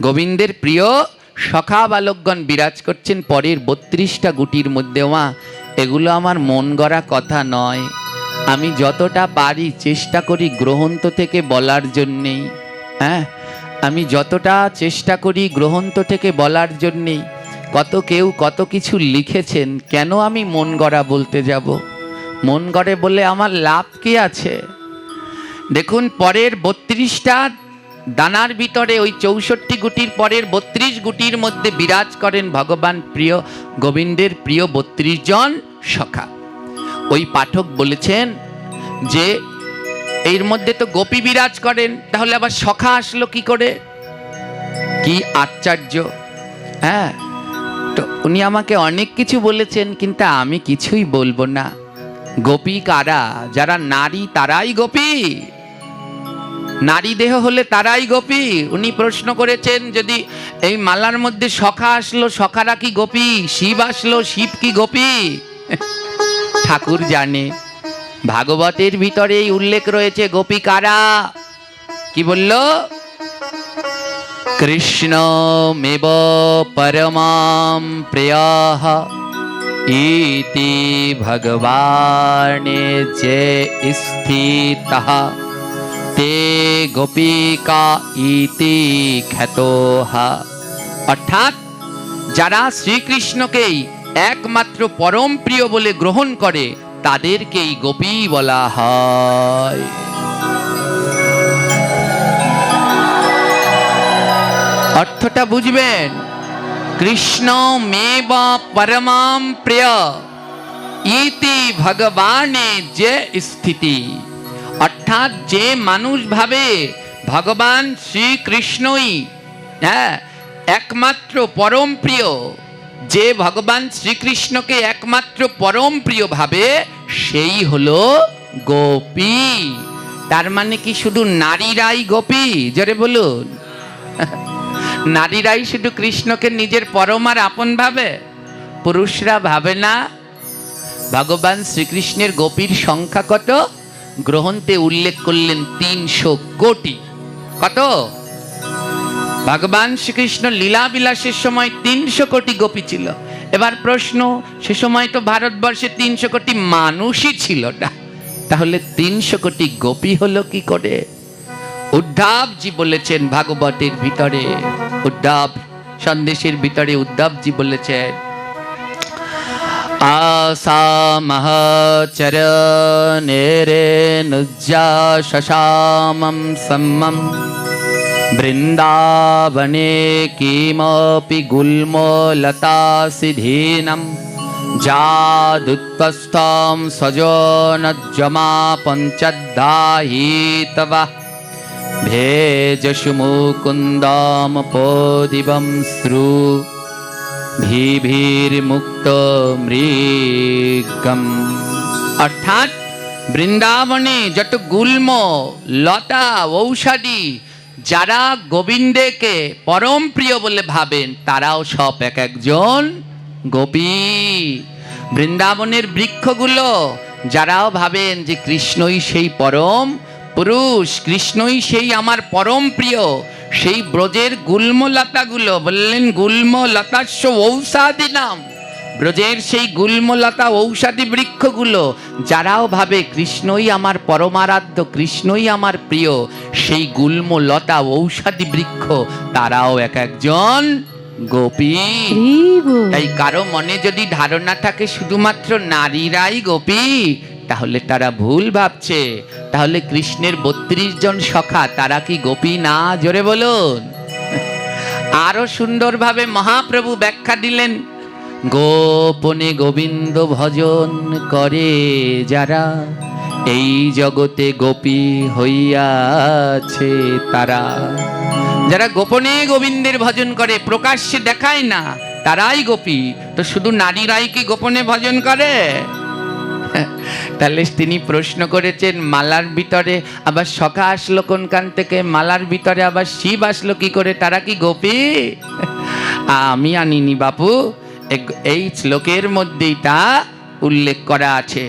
গোবিন্দের প্রিয় সখা বালকগণ বিরাজ করছেন পরের 32টা গুটির মধ্যে। এগুলো আমার মন গড়া কথা নয়, আমি যতটা পারি চেষ্টা করি গ্রন্থ থেকে বলার জন্যেই। হ্যাঁ, আমি যতটা চেষ্টা করি গ্রন্থ থেকে বলার জন্যেই। কেউ কত কিছু লিখেছেন, কেন আমি মন গড়া বলতে যাব? মন গড়ে বলে আমার লাভ কি আছে? দেখুন পরের 32টা দানার ভিতরে ওই 64 গুটির পরের 32 গুটির মধ্যে বিরাজ করেন ভগবান প্রিয় গোবিন্দের প্রিয় 32 জন সখা। ওই পাঠক বলেছেন যে এর মধ্যে তো গোপী বিরাজ করেন, তাহলে আবার সখা আসলো কি করে? কি আশ্চর্য! হ্যাঁ, তো উনি আমাকে অনেক কিছু বলেছেন, কিন্তু আমি কিছুই বলবো না। গোপী কারা? যারা নারী তারাই গোপী, নারী দেহ হলে তারাই গোপী। উনি প্রশ্ন করেছেন যদি এই মালার মধ্যে সখা আসলো, সখারা কি গোপী? শিব আসলো, শিব কি গোপী? ঠাকুর জানে। ভাগবতের ভিতরেই উল্লেখ রয়েছে গোপী কারা। কি বলল? কৃষ্ণ মেব পরমাম প্রিয়ঃ ইতি ভগবানে যে স্থিতঃ তে গোপিকা ইতি খ্যাতঃ। অর্থাৎ যারা শ্রীকৃষ্ণকেই একমাত্র পরম প্রিয় বলে গ্রহণ করে তাদেরকেই গোপী বলা হয়। অর্থটা বুঝবেন। কৃষ্ণ মেব পরমাম প্রিয় ইতি ভগবানে যে স্থিতি, অর্থাৎ যে মানুষ ভাবে ভগবান শ্রীকৃষ্ণই একমাত্র পরম প্রিয়, যে ভগবান শ্রীকৃষ্ণকে একমাত্র পরম প্রিয় ভাবে সেই হলো গোপী। তার মানে কি শুধু নারীরাই গোপী? জোরে বলুন। নারীরাই শুধু কৃষ্ণকে নিজের পরম আর আপন ভাবে, পুরুষরা ভাবে না? ভগবান শ্রীকৃষ্ণের গোপীর সংখ্যা কত? গ্রন্থে উল্লেখ করলেন 300 কোটি। কত? ভগবান শ্রীকৃষ্ণ লীলা বিলাসের সময় 300 কোটি গোপী ছিল। এবার প্রশ্ন, সে সময় তো ভারতবর্ষে 300 কোটি মানুষই ছিল না, তাহলে 300 কোটি গোপী হলো কি করে? উদ্ধবজি বলেছেন ভাগবতের ভিতরে, উদ্ধব সন্দেশের ভিতরে উদ্ধবজি বলেছেন, আসামহচরণেরে নুজ্জা শশামম সম্মম বৃন্দাবনে কিমপি গুল্মলতাসিধীনম যাদুত্তস্থম সজনজ্জমা পঞ্চদাহিতবা ভেজসু মুকুন্দম পোদিবম শ্রু ভিভির্মুক্ত মৃগম। অর্থাৎ বৃন্দাবনে যত গুল্ম লতা ঔষধি যারা গোবিন্দকে পরম প্রিয় বলে ভাবেন তারাও সব এক একজন গোপী। বৃন্দাবনের বৃক্ষগুলো যারাও ভাবেন যে কৃষ্ণই সেই পরম পুরুষ, কৃষ্ণই সেই আমার পরম প্রিয়, সেই ব্রজের গুল্মলতাগুলো বললেন গুল্মলতাস্য ঔষধি নাম, ব্রজের সেই গুল্মলতা ঔষধি বৃক্ষগুলো যারাও ভাবে কৃষ্ণই আমার পরমারাধ্য, কৃষ্ণই আমার প্রিয়, সেই গুল্মলতা ঔষধি বৃক্ষ তারাও এক একজন গোপী। তাই কারো মনে যদি ধারণা থাকে শুধুমাত্র নারীরাই গোপী, তাহলে তারা ভুল ভাবছে। তাহলে কৃষ্ণের 32 জন সখা তারা কি গোপী না? জোরে বলুন। আরো সুন্দরভাবে মহাপ্রভু ব্যাখ্যা দিলেন, গোপনে গোবিন্দ ভজন করে যারা, এই জগতে গোপী হইয়াছে তারা। যারা গোপনে গোবিন্দের ভজন করে, প্রকাশ্যে দেখায় না, তারাই গোপী। তো শুধু নারীরাই কি গোপনে ভজন করে? তাহলে তিনি প্রশ্ন করেছেন, মালার ভিতরে আবার সখা আসলো কোনখান থেকে? মালার ভিতরে আবার শিব আসলো কি করে? তারা কি গোপী? আমি আনিনি বাপু, এই শ্লোকের মধ্যেই তা উল্লেখ করা আছে।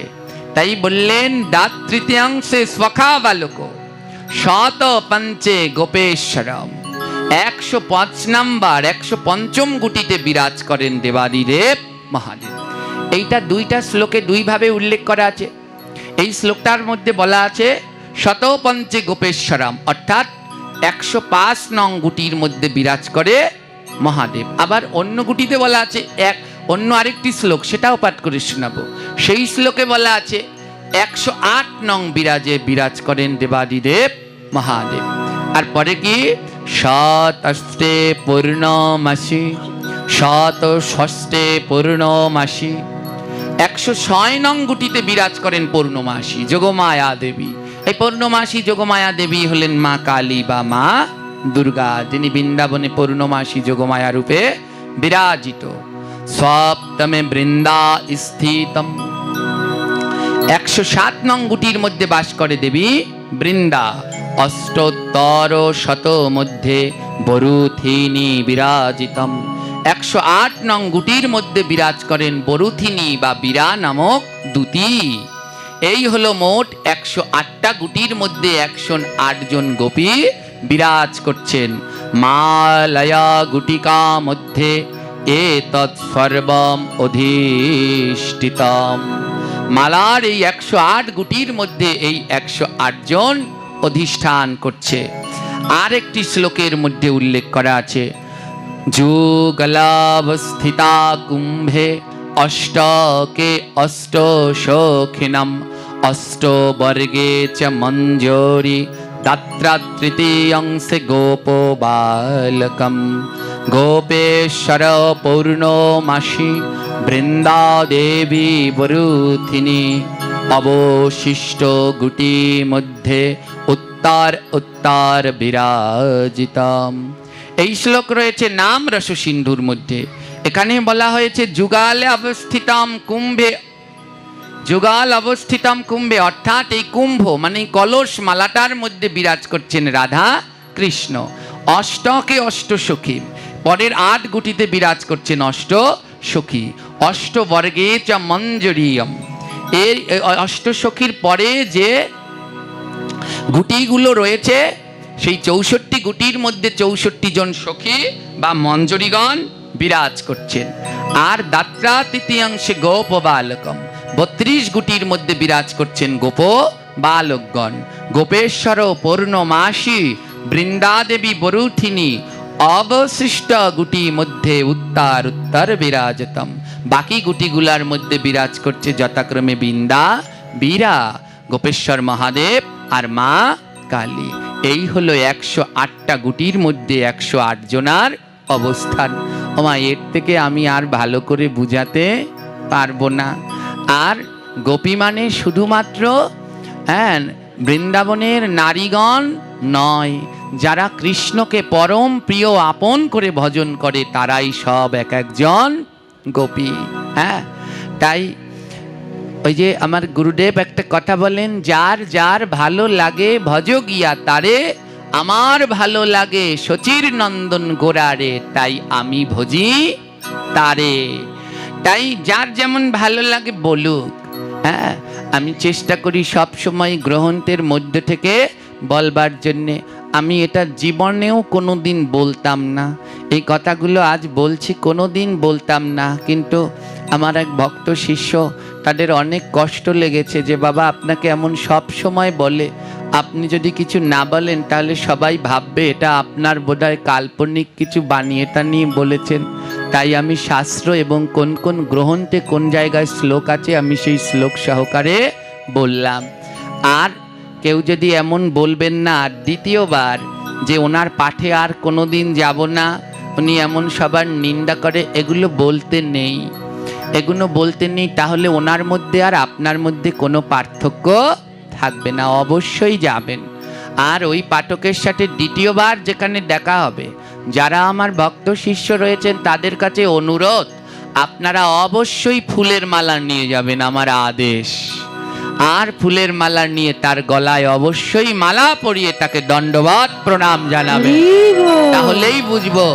তাই বললেন, দাত তৃতীয়াংশে সখা বালক শত পঞ্চে গোপেশ্বরম। 105 নাম্বার 105ম গুটিতে বিরাজ করেন দেবাদিদেব মহাদেব। এইটা দুইটা শ্লোকে দুইভাবে উল্লেখ করা আছে। এই শ্লোকটার মধ্যে বলা আছে শত পঞ্চে গোপেশ্বরম, অর্থাৎ 105 নং গুটির মধ্যে বিরাজ করে মহাদেব। আবার অন্য গুটিতে বলা আছে অন্য আরেকটি শ্লোক, সেটাও পাঠ করে শোনাবো। সেই শ্লোকে বলা আছে 108 নং বিরাজ করেন দেবাদিদেব মহাদেব। আর পরে কি? শতষ্টে পূর্ণমাসি, শতষষ্ঠে পূর্ণমাসি। 106 নং গুটিতে বিরাজ করেন পূর্ণমাসী যোগমায়া দেবী। এই পূর্ণমাসী যোগমায়া দেবী হলেন মা কালী বা মা দুর্গা, যিনি বৃন্দাবনে পূর্ণমাসী যোগমায়া রূপে বিরাজিত। সপ্তমে বৃন্দা স্থিতম। 107 নং গুটির মধ্যে বাস করে দেবী বৃন্দা। অষ্টোত্তর শত মধ্যে বরুথিনী বিরাজিতম। 108 নং গুটির মধ্যে বিরাজ করেন বরুথিনী বা বীরা নামক দূতী। এই হলো মোট 108টা গুটির মধ্যে 108 জন গোপী বিরাজ করছেন। মালয়া গুটিকা মধ্যে এতৎ সর্বম অধিষ্ঠিতম। মালার এই 108 গুটির মধ্যে এই 108 জন অধিষ্ঠান করছে। আর একটি শ্লোকের মধ্যে উল্লেখ করা আছে, যুগলাবস্থিতা কুম্ভে অষ্টকে অষ্টশোখিনম অষ্টবর্গে চ মঞ্জরি তত্রা তৃতীয়ংশে গোপো বালকম। গোপেশ্বর পূর্ণমাসি বৃন্দা দেবী বরুথিনী অবশিষ্ট গুটি মধ্যে উত্তর বিরাজিতম। এই শ্লোক রয়েছে নাম রস সিন্ধুর মধ্যে। এখানে বলা হয়েছে যুগালে অবস্থিতম কুম্ভে, যুগাল অবস্থিতম কুম্ভে, অর্থাৎ এই কুম্ভ মানে কলস মালাটার মধ্যে বিরাজ করছেন রাধা কৃষ্ণ। অষ্টকে অষ্ট সখী, পরের 8 গুটিতে বিরাজ করছেন অষ্ট সখী। অষ্টবর্গে চ মঞ্জরীয়ম, এই অষ্ট সখীর পরে যে গুটিগুলো রয়েছে সেই 64 গুটির মধ্যে 64 জন সখী বা মঞ্জরীগণ বিরাজ করছেন। আর দাত্রা তৃতীয়াংশে গোপ বালকম, 32 গুটির মধ্যে বিরাজ করছেন গোপ বালকগণ। গোপেশ্বর পূর্ণমাসী বৃন্দাদেবী বরুথিনী, অবশিষ্ট গুটি মধ্যে উত্তর উত্তর বিরাজতম, বাকি গুটিগুলার মধ্যে বিরাজ করছে যথাক্রমে বৃন্দা বীরা, গোপেশ্বর মহাদেব আর মা কালী। এই হলো 108টা গুটির মধ্যে 108 জনার অবস্থান। ওমা, এর থেকে আমি আর ভালো করে বুঝাতে পারবো না। আর গোপী মানে শুধুমাত্র বৃন্দাবনের নারীগণ নয়, যারা কৃষ্ণকে পরম প্রিয় আপন করে ভজন করে তারাই সব এক একজন গোপী। তাই ওই যে আমার গুরুদেব একটা কথা বলেন, যার যার ভালো লাগে ভজ গিয়া তারে, আমার ভালো লাগে শচীর নন্দন গোরারে, তাই আমি ভজি তারে। তাই যার যেমন ভালো লাগে বলুক। আমি চেষ্টা করি সব সময় গ্রন্থের মধ্যে থেকে বলবার জন্যে। আমি এটা জীবনেও কোনো দিন বলতাম না, এই কথাগুলো আজ বলছি, কোনো দিন বলতাম না। কিন্তু আমার এক ভক্ত শিষ্য, তাদের অনেক কষ্ট লেগেছে যে বাবা আপনাকে এমন সব সময় বলে, আপনি যদি কিছু না বলেন তাহলে সবাই ভাববে এটা আপনার বোধহয় কাল্পনিক কিছু বানিয়ে তা নিয়ে বলেছেন। তাই আমি শাস্ত্র এবং কোন কোন গ্রন্থে কোন জায়গায় শ্লোক আছে আমি সেই শ্লোক সহকারে বললাম। আর কেউ যদি এমন বলবেন না আর দ্বিতীয়বার যে ওনার পাঠে আর কোনো দিন যাব না, উনি এমন সবার নিন্দা করে, এগুলো বলতে নেই, এগুলো বলতে নেই। তাহলে ওনার মধ্যে আর আপনার মধ্যে কোনো পার্থক্য থাকবে না, অবশ্যই যাবেন। আর ওই পাঠকের সাথে দ্বিতীয়বার যেখানে দেখা হবে, যারা আমার ভক্ত শিষ্য রয়েছেন তাদের কাছে অনুরোধ, আপনারা অবশ্যই ফুলের মালা নিয়ে যাবেন, আমার আদেশ। আর ফুলের মালা নিয়ে তার গলায় অবশ্যই মালা পরিয়ে তাকে দণ্ডবত প্রণাম জানাবেন, তাহলেই বুঝবো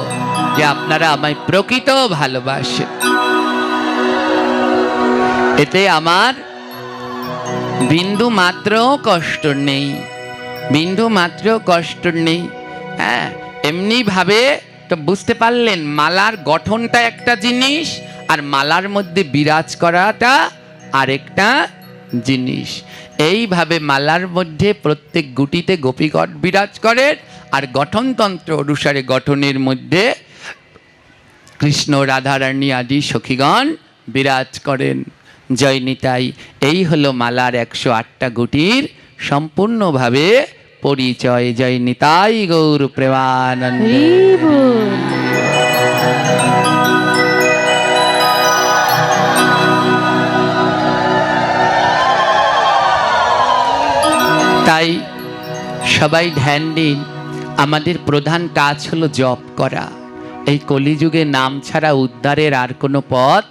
যে আপনারা আমায় প্রকৃত ভালোবাসেন। এতে আমার বিন্দু মাত্র কষ্ট নেই, বিন্দু মাত্র কষ্ট নেই। এমনি ভাবে তো বুঝতে পারলেন, মালার গঠনটা একটা জিনিস আর মালার মধ্যে বিরাজ করাটা আরেকটা জিনিস। এইভাবে মালার মধ্যে প্রত্যেক গুটিতে গোপীগণ বিরাজ করেন, আর গঠনতন্ত্র অনুসারে গঠনের মধ্যে কৃষ্ণ রাধারানী আদি সখীগণ বিরাজ করেন। জয় নিতাই। এই হলো মালার 108টা গুটির সম্পূর্ণভাবে পরিচয়। জয় নিতাই গৌর প্রেমানন্দ। তাই সবাই ধ্যান দিন, আমাদের প্রধান কাজ হলো জপ করা। এই কলিযুগে নাম ছাড়া উদ্ধারের আর কোনো পথ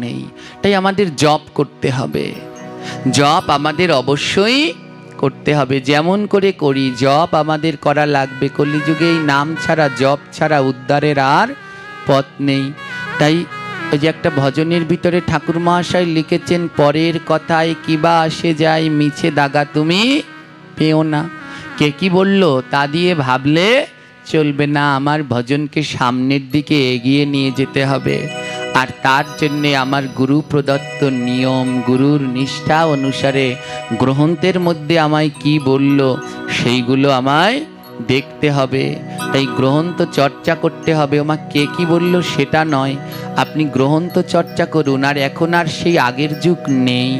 নেই। তাই আমাদের জপ করতে হবে, জপ আমাদের অবশ্যই করতে হবে। যেমন করে করি জপ আমাদের করা লাগবে। কলিযুগে এই নাম ছাড়া, জপ ছাড়া উদ্ধারের আর পথ নেই। তাই ওই যে একটা ভজনের ভিতরে ঠাকুর মহাশয় লিখেছেন, পরের কথায় কিবা আসে যায়, মিছে দাগা তুমি পেও না। কে কি বললো তা দিয়ে ভাবলে চলবে না, আমার ভজনকে সামনের দিকে এগিয়ে নিয়ে যেতে হবে। আর তার জন্যে আমার গুরু প্রদত্ত নিয়ম, গুরুর নিষ্ঠা অনুসারে গ্রন্থের মধ্যে আমায় কি বলল সেইগুলো আমায় দেখতে হবে। তাই গ্রন্থ চর্চা করতে হবে। আমার কে কি বলল সেটা নয়, আপনি গ্রন্থ চর্চা করুন। আর এখন আর সেই আগের যুগ নেই,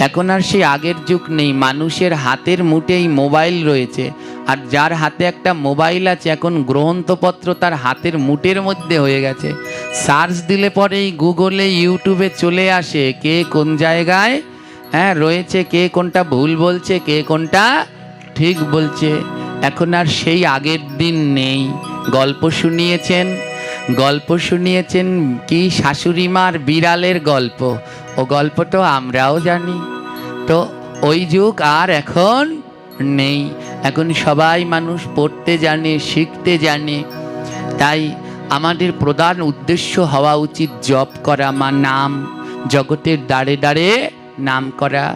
এখন আর সেই আগের যুগ নেই। মানুষের হাতের মুঠেই মোবাইল রয়েছে, আর যার হাতে একটা মোবাইল আছে এখন গ্রন্থপত্র তার হাতের মুঠের মধ্যে হয়ে গেছে। সার্চ দিলে পরেই গুগলে, ইউটিউবে চলে আসে কে কোন জায়গায় রয়েছে, কে কোনটা ভুল বলছে, কে কোনটা ঠিক বলছে। এখন আর সেই আগের দিন নেই। গল্প শুনিয়েছেন গল্প শুনিয়েছেন কি শাশুড়ি মার বিড়ালের গল্প, ও গল্প তো আমরাও জানি। তো ওই যুগ আর এখন নেই, এখন সবাই মানুষ পড়তে জানে, শিখতে জানে। তাই আমাদের প্রধান উদ্দেশ্য হওয়া উচিত জপ করা, নাম, জগতের দাঁড়ে দাঁড়ে নাম করা।